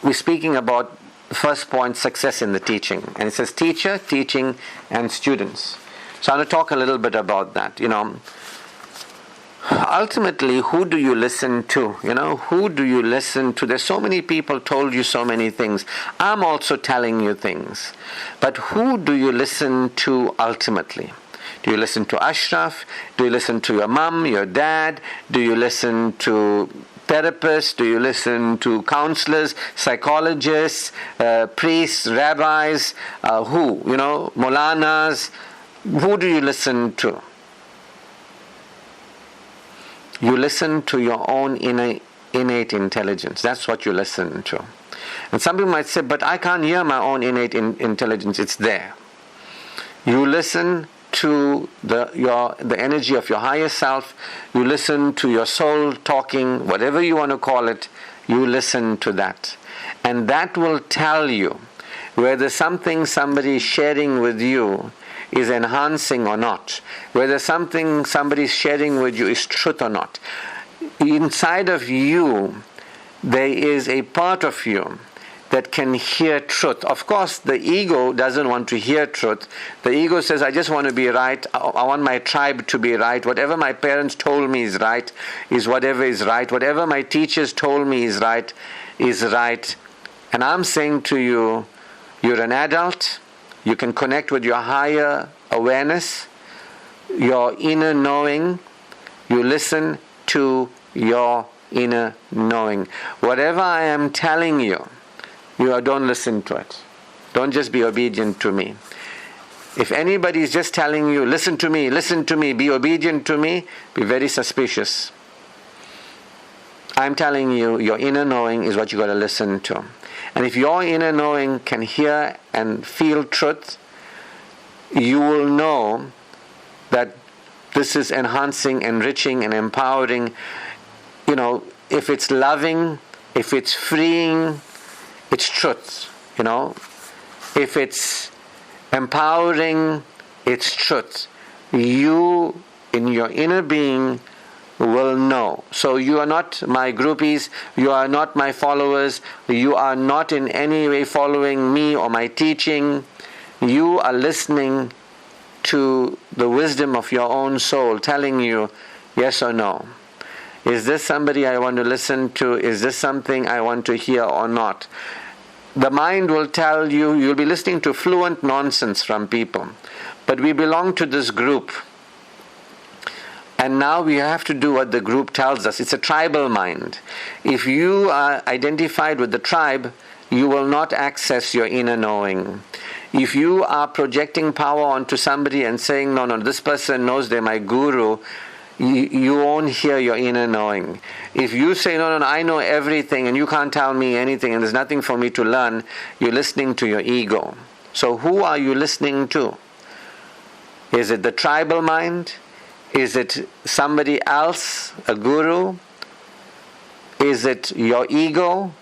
we're speaking about the first point, success in the teaching. And it says teacher, teaching, and students. So I'm going to talk a little bit about that. Ultimately, who do you listen to? Who do you listen to? There's so many people told you so many things. I'm also telling you things. But who do you listen to ultimately? Do you listen to Ashraf? Do you listen to your mom, your dad? Do you listen to therapists? Do you listen to counselors, psychologists, priests, rabbis? Who? Molanas? Who do you listen to? You listen to your own innate intelligence. That's what you listen to. And some people might say, but I can't hear my own innate intelligence. It's there. You listen to the energy of your higher self. You listen to your soul talking, whatever you want to call it. You listen to that. And that will tell you whether something somebody is sharing with you is enhancing or not, whether something somebody is sharing with you is truth or not. Inside of you, there is a part of you that can hear truth. Of course, the ego doesn't want to hear truth. The ego says, I just want to be right. I want my tribe to be right. Whatever my parents told me is right, is whatever is right. Whatever my teachers told me is right, is right. And I'm saying to you, you're an adult. You can connect with your higher awareness, your inner knowing. You listen to your inner knowing. Whatever I am telling you, don't listen to it. Don't just be obedient to me. If anybody is just telling you, listen to me, be obedient to me, be very suspicious. I'm telling you, your inner knowing is what you got to listen to. And if your inner knowing can hear and feel truth, you will know that this is enhancing, enriching, and empowering. If it's loving, if it's freeing, it's truth. If it's empowering, it's truth. You, in your inner being, will know. So you are not my groupies, you are not my followers, you are not in any way following me or my teaching. You are listening to the wisdom of your own soul telling you yes or no. Is this somebody I want to listen to? Is this something I want to hear or not? The mind will tell you, you'll be listening to fluent nonsense from people. But we belong to this group. And now we have to do what the group tells us. It's a tribal mind. If you are identified with the tribe, you will not access your inner knowing. If you are projecting power onto somebody and saying, no, this person knows they're my guru, you won't hear your inner knowing. If you say, no, I know everything and you can't tell me anything and there's nothing for me to learn, you're listening to your ego. So who are you listening to? Is it the tribal mind? Is it somebody else, a guru? Is it your ego?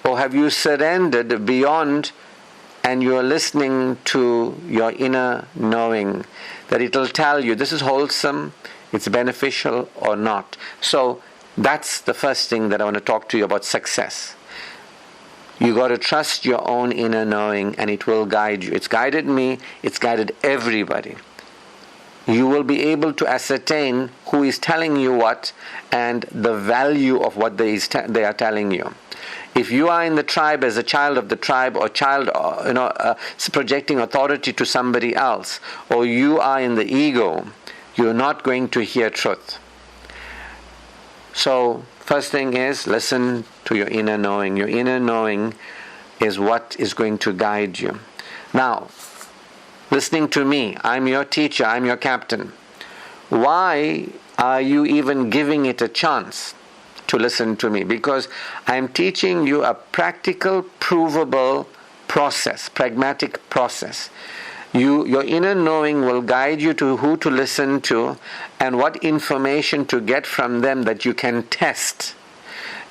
Or have you surrendered beyond and you're listening to your inner knowing? That it'll tell you this is wholesome, it's beneficial or not. So that's the first thing that I want to talk to you about success. You got to trust your own inner knowing and it will guide you. It's guided me, it's guided everybody. You will be able to ascertain who is telling you what and the value of what they are telling you. If you are in the tribe as a child of the tribe or child, projecting authority to somebody else, or you are in the ego, you're not going to hear truth. So, first thing is, listen to your inner knowing. Your inner knowing is what is going to guide you. Now, listening to me, I'm your teacher, I'm your captain. Why are you even giving it a chance to listen to me? Because I'm teaching you a practical, provable process, pragmatic process. Your inner knowing will guide you to who to listen to and what information to get from them that you can test.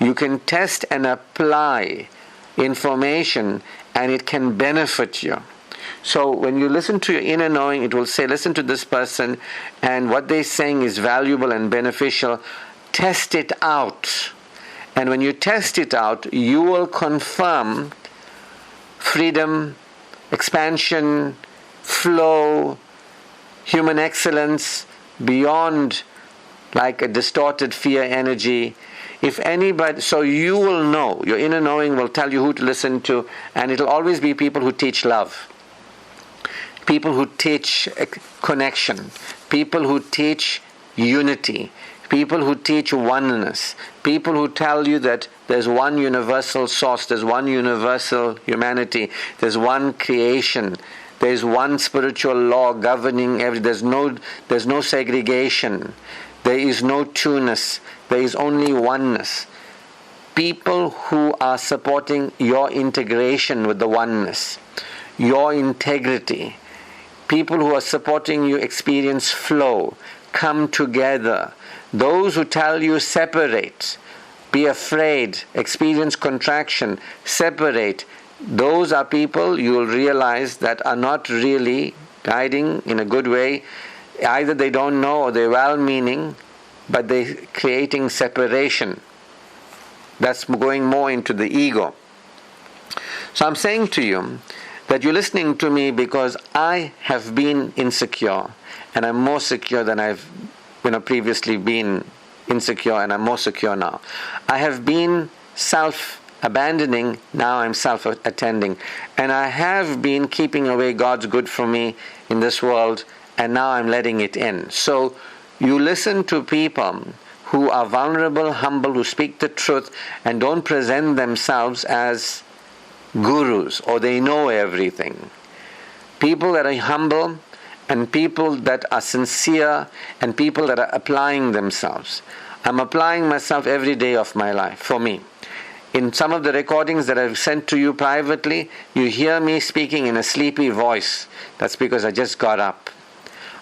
You can test and apply information and it can benefit you. So when you listen to your inner knowing, it will say, listen to this person and what they're saying is valuable and beneficial. Test it out And when you test it out, you will confirm freedom, expansion, flow, human excellence beyond like a distorted fear energy. If anybody, so you will know, your inner knowing will tell you who to listen to, and it'll always be people who teach love, people who teach connection, people who teach unity, people who teach oneness, people who tell you that there's one universal source, there's one universal humanity, there's one creation, there's one spiritual law governing there's no segregation, there is no two-ness, there is only oneness. People who are supporting your integration with the oneness, your integrity, people who are supporting you experience flow, come together. Those who tell you separate, be afraid, experience contraction, separate, those are people you will realize that are not really guiding in a good way. Either they don't know or they're well-meaning, but they're creating separation. That's going more into the ego. So I'm saying to you that you're listening to me because I have been insecure, and I'm more secure than I've previously been insecure, and I'm more secure now. I have been self-abandoning, now I'm self-attending. And I have been keeping away God's good from me in this world, and now I'm letting it in. So you listen to people who are vulnerable, humble, who speak the truth, and don't present themselves as gurus or they know everything. People that are humble, and people that are sincere, and people that are applying themselves. I'm applying myself every day of my life, for me. In some of the recordings that I've sent to you privately, you hear me speaking in a sleepy voice. That's because I just got up.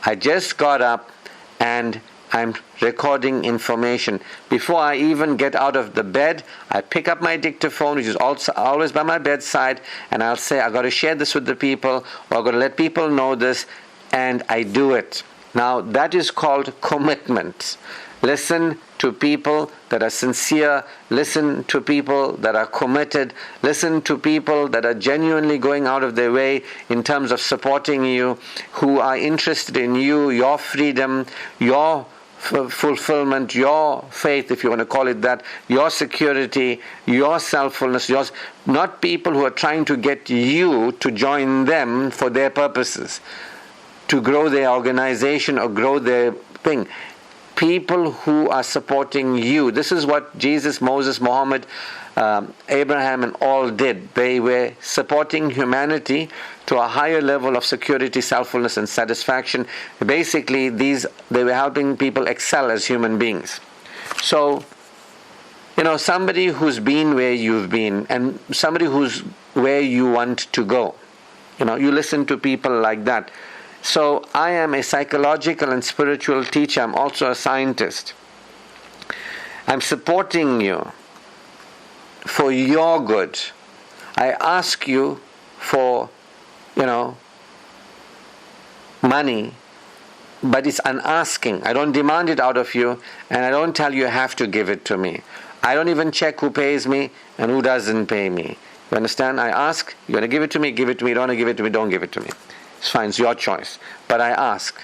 I just got up and I'm recording information. Before I even get out of the bed, I pick up my dictaphone, which is also always by my bedside, and I'll say, I've got to share this with the people, or I've got to let people know this, and I do it. Now, that is called commitment. Listen to people that are sincere, listen to people that are committed, listen to people that are genuinely going out of their way in terms of supporting you, who are interested in you, your freedom, your fulfillment, your faith, if you want to call it that, your security, your self-fullness, yours, not people who are trying to get you to join them for their purposes, to grow their organization or grow their thing. People who are supporting you. This is what Jesus, Moses, Muhammad, Abraham and all did. They were supporting humanity to a higher level of security, self-fullness and satisfaction. Basically, they were helping people excel as human beings. So, somebody who's been where you've been and somebody who's where you want to go. You listen to people like that. So I am a psychological and spiritual teacher. I'm also a scientist. I'm supporting you for your good. I ask you for, money, but it's an asking. I don't demand it out of you, and I don't tell you have to give it to me. I don't even check who pays me and who doesn't pay me. You understand? I ask, you want to give it to me, give it to me. You don't want to give it to me, don't give it to me. It's fine, it's your choice. But I ask,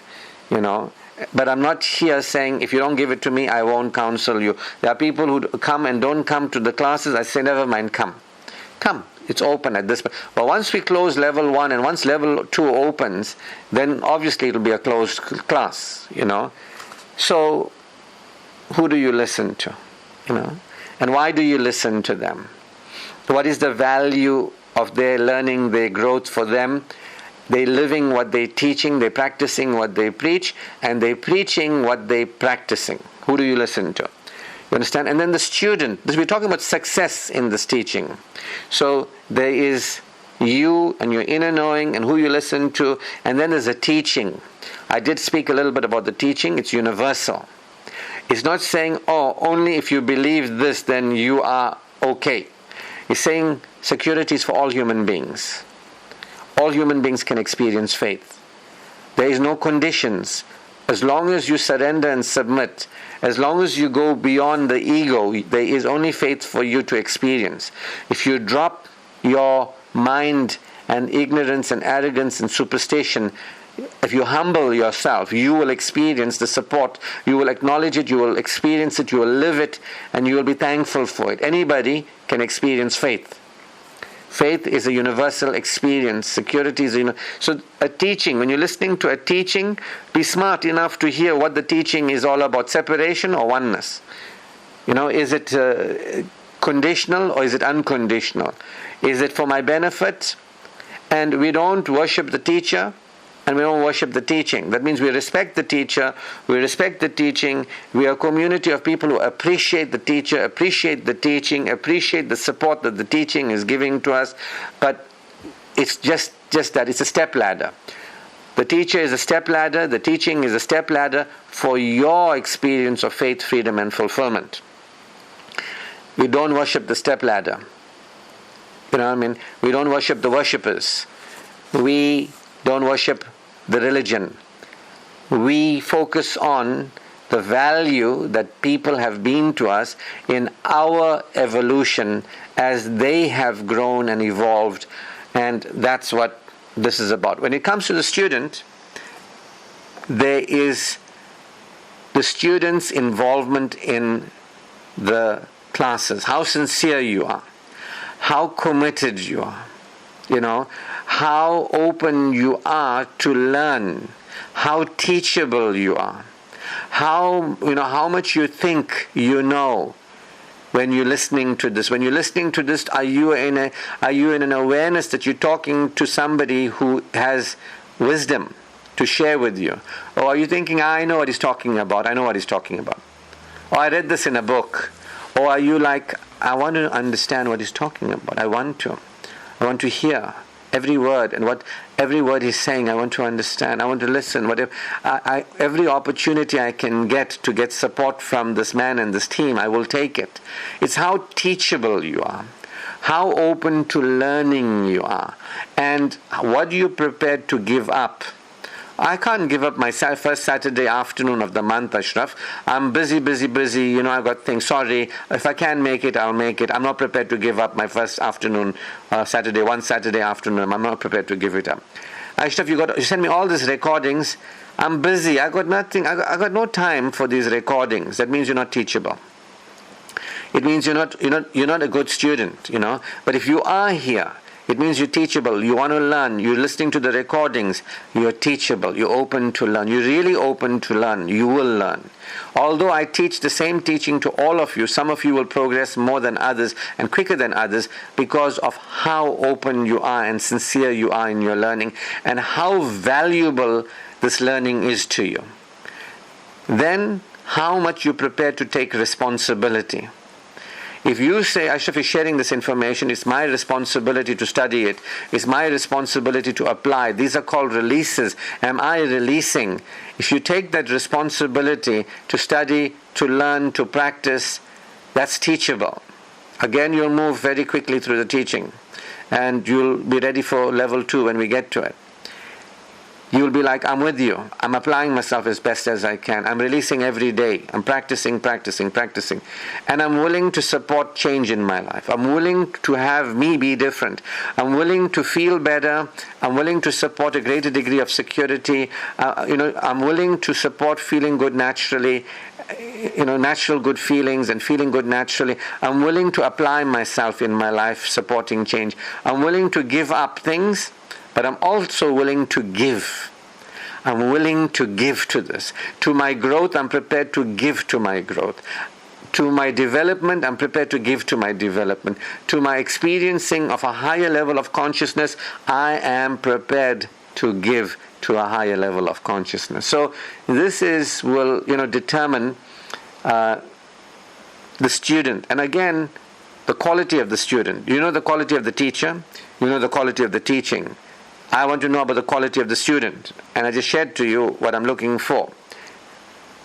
But I'm not here saying, if you don't give it to me, I won't counsel you. There are people who come and don't come to the classes. I say, never mind, come. Come. It's open at this point. But once we close level 1 and once level 2 opens, then obviously it'll be a closed class, So, who do you listen to? And why do you listen to them? What is the value of their learning, their growth for them? They're living what they're teaching, they're practicing what they preach, and they're preaching what they're practicing. Who do you listen to? You understand? And then the student, we're talking about success in this teaching. So there is you and your inner knowing and who you listen to, and then there's a teaching. I did speak a little bit about the teaching. It's universal. It's not saying, only if you believe this, then you are okay. It's saying security is for all human beings. All human beings can experience faith. There is no conditions. as long as you surrender and submit, as long as you go beyond the ego, there is only faith for you to experience. If you drop your mind and ignorance and arrogance and superstition, if you humble yourself, you will experience the support. You will acknowledge it, you will experience it, you will live it, and you will be thankful for it. Anybody can experience faith. Faith is a universal experience. Security is so a teaching, when you're listening to a teaching, be smart enough to hear what the teaching is all about. Separation or oneness? Is it conditional or is it unconditional? Is it for my benefit? And we don't worship the teacher and we don't worship the teaching. That means we respect the teacher, we respect the teaching, we are a community of people who appreciate the teacher, appreciate the teaching, appreciate the support that the teaching is giving to us, but it's just that, it's a step ladder. The teacher is a step ladder, the teaching is a step ladder for your experience of faith, freedom and fulfillment. We don't worship the step ladder. We don't worship the worshippers. We don't worship the religion. We focus on the value that people have been to us in our evolution as they have grown and evolved, and that's what this is about. When it comes to the student, there is the student's involvement in the classes, how sincere you are, how committed you are, how open you are to learn, how teachable you are, how much you think you know when you're listening to this. When you're listening to this, are you in an awareness that you're talking to somebody who has wisdom to share with you? Or are you thinking, I know what he's talking about, or I read this in a book? Or are you like, I want to understand what he's talking about, I want to hear every word, and what every word he's saying, I want to understand, I want to listen. Every opportunity I can get to get support from this man and this team, I will take it. It's how teachable you are, how open to learning you are, and what you prepared to give up. I can't give up my first Saturday afternoon of the month, Ashraf. I'm busy, I've got things. Sorry, if I can make it, I'll make it. I'm not prepared to give up my first afternoon, one Saturday afternoon. I'm not prepared to give it up. Ashraf, you send me all these recordings. I'm busy. I got nothing. I got no time for these recordings. That means you're not teachable. It means you're not a good student, But if you are here, it means you're teachable, you want to learn, you're listening to the recordings, you're teachable, you're open to learn, you're really open to learn, you will learn. Although I teach the same teaching to all of you, some of you will progress more than others and quicker than others because of how open you are and sincere you are in your learning and how valuable this learning is to you. Then, how much you prepare to take responsibility. If you say, Ashraf is sharing this information, it's my responsibility to study it, it's my responsibility to apply. These are called releases. Am I releasing? If you take that responsibility to study, to learn, to practice, that's teachable. Again, you'll move very quickly through the teaching, and you'll be ready for level 2 when we get to it. You'll be like, I'm with you. I'm applying myself as best as I can. I'm releasing every day. I'm practicing. And I'm willing to support change in my life. I'm willing to have me be different. I'm willing to feel better. I'm willing to support a greater degree of security. I'm willing to support feeling good naturally. Natural good feelings and feeling good naturally. I'm willing to apply myself in my life, supporting change. I'm willing to give up things, but I'm also willing to give. I'm willing to give to this. To my growth, I'm prepared to give to my growth. To my development, I'm prepared to give to my development. To my experiencing of a higher level of consciousness, I am prepared to give to a higher level of consciousness. So this will determine the student. And again, the quality of the student. The quality of the teacher. The quality of the teaching. I want to know about the quality of the student. And I just shared to you what I'm looking for.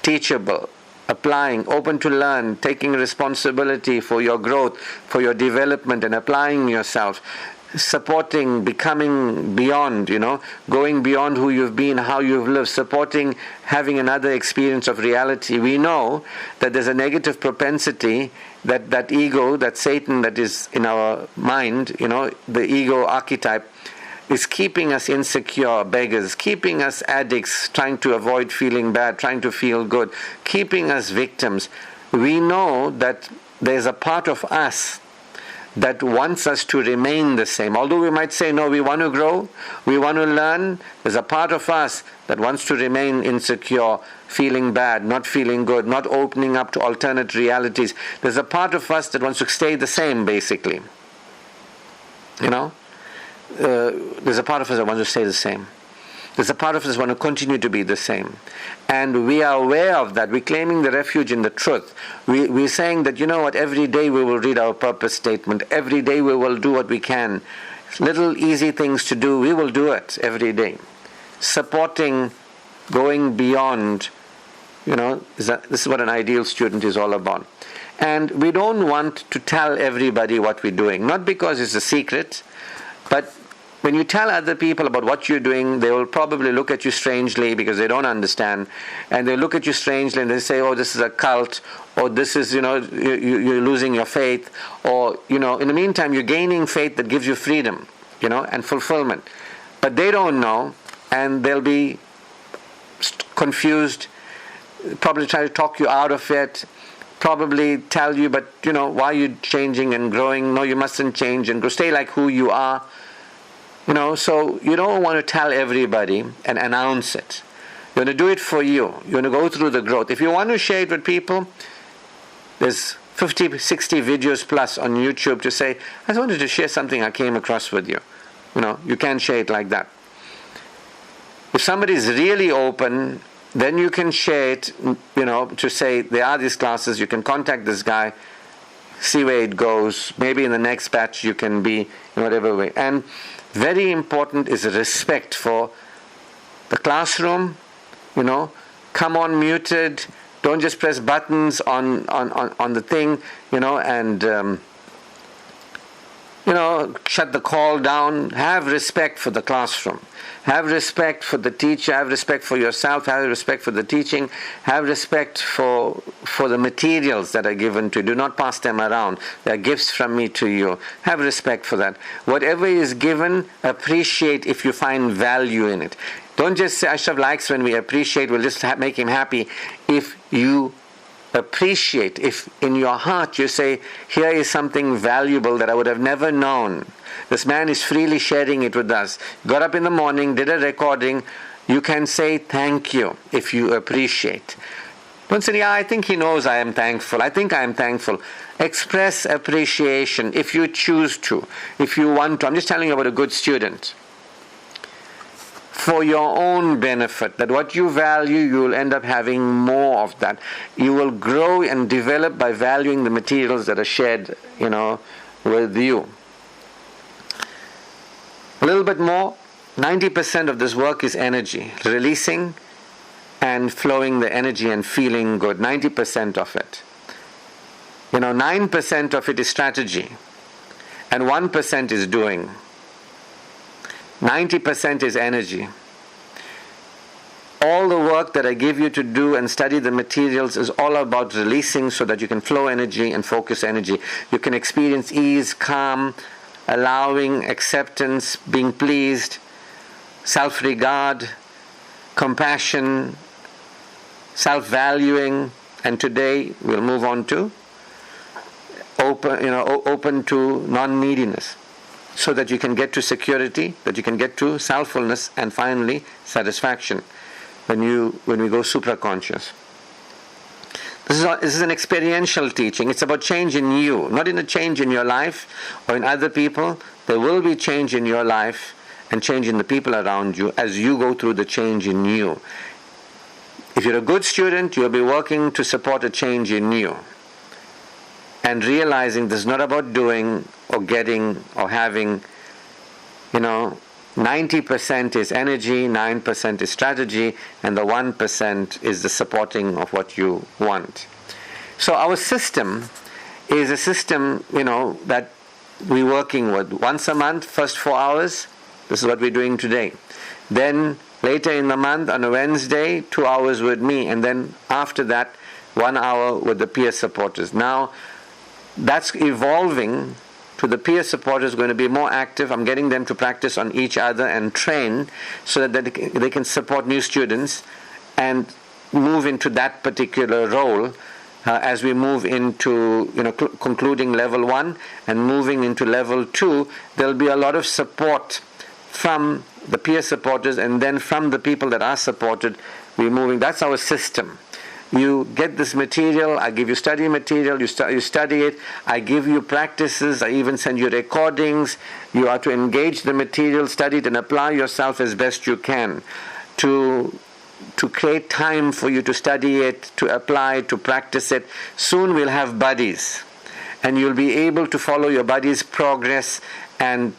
Teachable, applying, open to learn, taking responsibility for your growth, for your development and applying yourself. supporting, becoming beyond, going beyond who you've been, how you've lived, supporting having another experience of reality. We know that there's a negative propensity that ego, that Satan that is in our mind, the ego archetype, is keeping us insecure beggars, keeping us addicts, trying to avoid feeling bad, trying to feel good, keeping us victims. We know that there's a part of us that wants us to remain the same. Although we might say, no, we want to grow, we want to learn, there's a part of us that wants to remain insecure, feeling bad, not feeling good, not opening up to alternate realities. There's a part of us that wants to stay the same, basically. There's a part of us that wants to stay the same. There's a part of us that wants to continue to be the same. And we are aware of that. We're claiming the refuge in the truth. We're saying that, every day we will read our purpose statement. Every day we will do what we can. Little easy things to do, we will do it every day. Supporting, going beyond, this is what an ideal student is all about. And we don't want to tell everybody what we're doing. Not because it's a secret, but when you tell other people about what you're doing, they will probably look at you strangely because they don't understand. And they look at you strangely and they say, oh, this is a cult, or this is, you're losing your faith. Or, in the meantime, you're gaining faith that gives you freedom, and fulfillment. But they don't know, and they'll be confused, probably try to talk you out of it, probably tell you, but, why are you changing and growing? No, you mustn't change and grow. Stay like who you are. So you don't want to tell everybody and announce it. You want to do it for you. You want to go through the growth. If you want to share it with people, there's 50, 60 videos plus on YouTube to say, I just wanted to share something I came across with you. You can share it like that. If somebody is really open, then you can share it, to say, there are these classes, you can contact this guy, see where it goes. Maybe in the next batch you can be in whatever way. And very important is respect for the classroom. Come on muted. Don't just press buttons on the thing, and shut the call down. Have respect for the classroom. Have respect for the teacher. Have respect for yourself. Have respect for the teaching. Have respect for the materials that are given to you. Do not pass them around. They are gifts from me to you. Have respect for that. Whatever is given, appreciate if you find value in it. Don't just say, Ashraf likes when we appreciate, we'll just make him happy. If you appreciate, if in your heart you say, here is something valuable that I would have never known. This man is freely sharing it with us. Got up in the morning, did a recording. You can say thank you if you appreciate. Don't say, I think he knows I am thankful. I think I am thankful. Express appreciation if you choose to, if you want to. I'm just telling you about a good student. For your own benefit, that what you value, you will end up having more of that. You will grow and develop by valuing the materials that are shared, with you. A little bit more, 90% of this work is energy, releasing and flowing the energy and feeling good, 90% of it. 9% of it is strategy, and 1% is doing. 90% is energy. All the work that I give you to do and study the materials is all about releasing so that you can flow energy and focus energy. You can experience ease, calm, allowing, acceptance, being pleased, self-regard, compassion, self-valuing, and today we'll move on to open to non-neediness, so that you can get to security, that you can get to selffulness, and finally satisfaction when we go supraconscious. This is an experiential teaching. It's about change in you, not in a change in your life or in other people. There will be change in your life and change in the people around you as you go through the change in you. If you're a good student, you'll be working to support a change in you. And realizing this is not about doing or getting or having, 90% is energy, 9% is strategy, and the 1% is the supporting of what you want. So our system is a system, that we're working with. Once a month, first 4 hours, this is what we're doing today. Then later in the month, on a Wednesday, 2 hours with me, and then after that, 1 hour with the peer supporters. Now, that's evolving to the peer supporters going to be more active. I'm getting them to practice on each other and train so that they can support new students and move into that particular role as we move into concluding level 1 and moving into level 2. There'll be a lot of support from the peer supporters, and then from the people that are supported, we're moving. That's our system. You get this material, I give you study material, you study it, I give you practices, I even send you recordings. You are to engage the material, study it, and apply yourself as best you can to create time for you to study it, to apply, to practice it. Soon we'll have buddies, and you'll be able to follow your buddies' progress and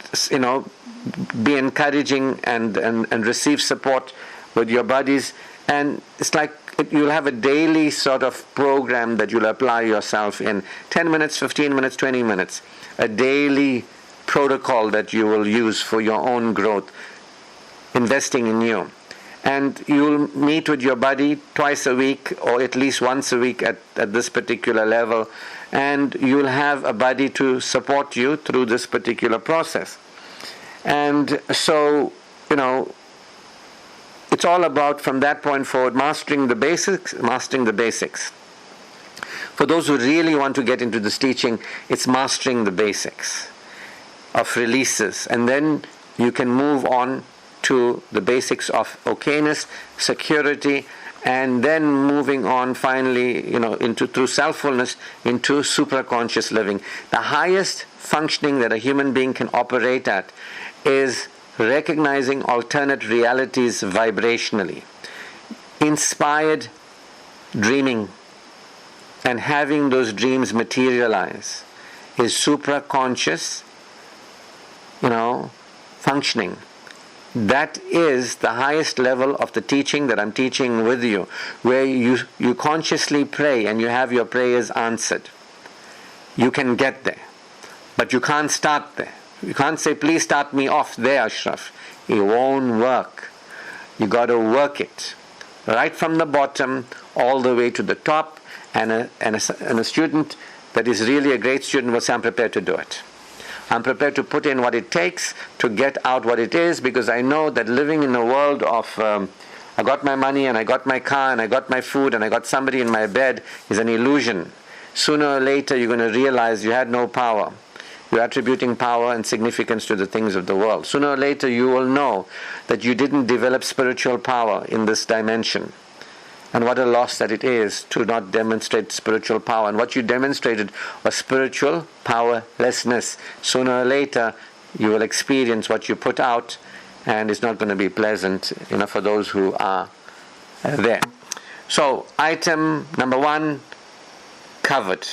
be encouraging and receive support with your buddies. And it's like you'll have a daily sort of program that you'll apply yourself in. 10 minutes, 15 minutes, 20 minutes. A daily protocol that you will use for your own growth, investing in you. And you'll meet with your buddy twice a week or at least once a week at this particular level. And you'll have a buddy to support you through this particular process. And so, it's all about, from that point forward, mastering the basics. For those who really want to get into this teaching, it's mastering the basics of releases. And then you can move on to the basics of okayness, security, and then moving on finally, through selffulness, into supraconscious living. The highest functioning that a human being can operate at is recognizing alternate realities vibrationally, inspired dreaming, and having those dreams materialize is supraconscious, functioning. That is the highest level of the teaching that I'm teaching with you, where you consciously pray and you have your prayers answered. You can get there, but you can't start there. You can't say, please start me off there, Ashraf. It won't work. You got to work it right from the bottom all the way to the top. And a student that is really a great student will say, I'm prepared to do it. I'm prepared to put in what it takes to get out what it is, because I know that living in a world of I got my money and I got my car and I got my food and I got somebody in my bed is an illusion. Sooner or later you're going to realize you had no power. You're attributing power and significance to the things of the world. Sooner or later you will know that you didn't develop spiritual power in this dimension. And what a loss that it is to not demonstrate spiritual power. And what you demonstrated was spiritual powerlessness. Sooner or later you will experience what you put out, and it's not going to be pleasant, for those who are there. So, item number 1, covered.